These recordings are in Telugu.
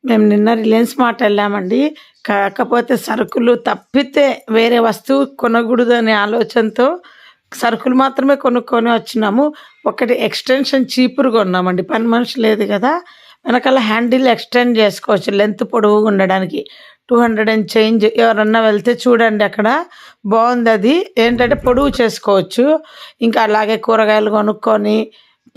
మేము నిన్న రిలయన్స్ మార్ట్ వెళ్ళామండి. కాకపోతే సరుకులు తప్పితే వేరే వస్తువు కొనకూడదనే ఆలోచనతో సరుకులు మాత్రమే కొనుక్కొని వచ్చినాము. ఒకటి ఎక్స్టెన్షన్ చీపురు కొన్నామండి. పని మనిషి లేదు కదా, వెనకాల హ్యాండిల్ ఎక్స్టెండ్ చేసుకోవచ్చు లెంత్ పొడవుగా ఉండడానికి. 200 అండ్ చేంజ్. ఎవరన్నా వెళ్తే చూడండి, అక్కడ బాగుంది. అది ఏంటంటే పొడవు చేసుకోవచ్చు. ఇంకా అలాగే కూరగాయలు కొనుక్కొని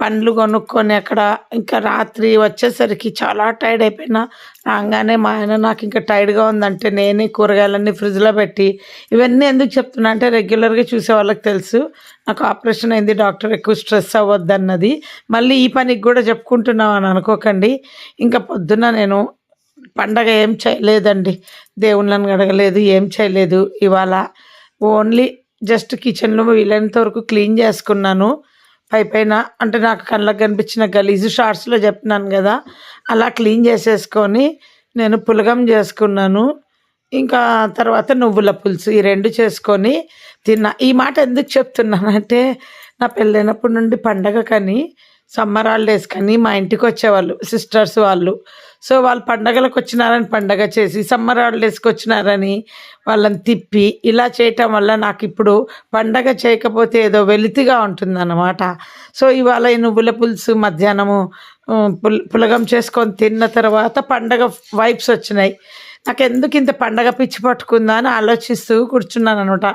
పండ్లు కొనుక్కొని అక్కడ ఇంకా రాత్రి వచ్చేసరికి చాలా టైర్డ్ అయిపోయినా. రాగానే మా ఆయన నాకు ఇంకా టైర్డ్గా ఉందంటే నేనే కూరగాయలన్నీ ఫ్రిడ్జ్లో పెట్టి, ఇవన్నీ ఎందుకు చెప్తున్నా అంటే రెగ్యులర్గా చూసే వాళ్ళకి తెలుసు నాకు ఆపరేషన్ అయింది, డాక్టర్ ఎక్కువ స్ట్రెస్ అవ్వద్దన్నది. మళ్ళీ ఈ పనికి కూడా చెప్పుకుంటున్నాం అని అనుకోకండి. ఇంకా పొద్దున్న నేను పండగ ఏం చేయలేదండి, దేవుళ్ళని అడగలేదు, ఏం చేయలేదు. ఇవాళ ఓన్లీ జస్ట్ కిచెన్లో వీలైనంత వరకు క్లీన్ చేసుకున్నాను. పైన అంటే నాకు కళ్ళకు కనిపించిన గలీజు షార్ట్స్లో చెప్తున్నాను కదా, అలా క్లీన్ చేసేసుకొని నేను పులగం చేసుకున్నాను. ఇంకా తర్వాత నువ్వుల పులుసు, ఈ రెండు చేసుకొని తిన్నా. ఈ మాట ఎందుకు చెప్తున్నానంటే నా పెళ్ళైనప్పటి నుండి పండగ కానీ సమ్మర్ హాలిడేస్ కానీ మా ఇంటికి వచ్చేవాళ్ళు సిస్టర్స్ వాళ్ళు. సో వాళ్ళు పండగలకు వచ్చినారని పండగ చేసి, సమ్మర్ హాలిడేస్కి వచ్చినారని వాళ్ళని తిప్పి ఇలా చేయటం వల్ల నాకు ఇప్పుడు పండగ చేయకపోతే ఏదో వెలితిగా ఉంటుందన్నమాట. సో ఇవాళ ఈ నువ్వుల పులుసు మధ్యాహ్నము పులగం చేసుకొని తిన్న తర్వాత పండగ వైబ్స్ వచ్చినాయి. నాకు ఎందుకు ఇంత పండగ పిచ్చి పట్టుకుందా అని ఆలోచిస్తూ కూర్చున్నాను అనమాట.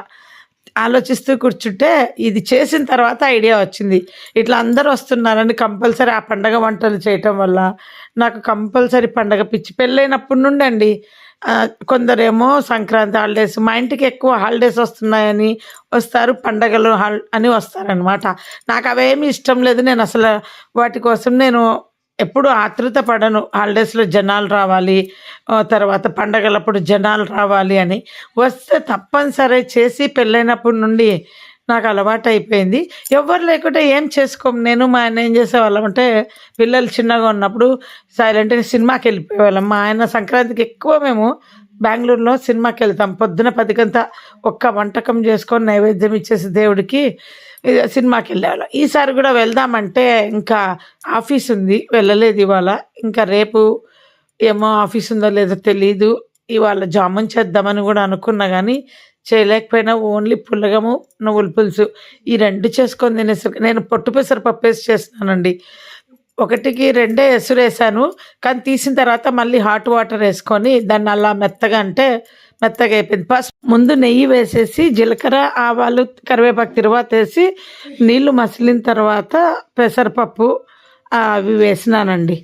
ఆలోచిస్తూ కూర్చుంటే ఇది చేసిన తర్వాత ఐడియా వచ్చింది. ఇట్లా అందరూ వస్తున్నారని కంపల్సరీ ఆ పండగ వంటలు చేయటం వల్ల నాకు కంపల్సరీ పండగ పిచ్చి. పెళ్ళైనప్పటి నుండి అండి. కొందరేమో సంక్రాంతి హాలిడేస్, మా ఇంటికి ఎక్కువ హాలిడేస్ వస్తున్నాయని వస్తారు, పండగలు అని వస్తారనమాట. నాకు అవేమీ ఇష్టం లేదు. నేను అసలు వాటి కోసం నేను ఎప్పుడు ఆతృత పడను. హాలిడేస్లో జనాలు రావాలి, తర్వాత పండగలప్పుడు జనాలు రావాలి అని. వస్తే తప్పనిసరి చేసి పెళ్ళైనప్పటి నుండి నాకు అలవాటు అయిపోయింది. ఎవరు లేకుంటే ఏం చేసుకోము. నేను మా ఆయన ఏం చేసేవాళ్ళం అంటే, పిల్లలు చిన్నగా ఉన్నప్పుడు సైలెంట్గా సినిమాకి వెళ్ళిపోయేవాళ్ళం. మా ఆయన సంక్రాంతికి ఎక్కువ మేము బెంగళూరులో సినిమాకి వెళ్తాం. పొద్దున 10 ఒక్క వంటకం చేసుకొని నైవేద్యం ఇచ్చేసి దేవుడికి సినిమాకి వెళ్ళేవాళ్ళం. ఈసారి కూడా వెళ్దామంటే ఇంకా ఆఫీస్ ఉంది, వెళ్ళలేదు ఇవాళ. ఇంకా రేపు ఏమో ఆఫీస్ ఉందో లేదో తెలీదు. ఇవాళ జామున్ చేద్దామని కూడా అనుకున్నా కానీ చేయలేకపోయినా. ఓన్లీ పులగము నువ్వుల పులుసు ఈ రెండు చేసుకొని తినేసరికి నేను పొట్టు పెసరపప్పు వేసి చేస్తున్నానండి. 1కి 2 ఎసురేసాను, కానీ తీసిన తర్వాత మళ్ళీ హాట్ వాటర్ వేసుకొని దాన్ని అలా మెత్తగా మెత్తగా అయిపోయింది. ఫస్ట్ ముందు నెయ్యి వేసేసి జీలకర్ర ఆవాలు కరివేపాకు తిరువాత వేసి నీళ్లు మసిలిన తర్వాత పెసరపప్పు అవి వేసినానండి.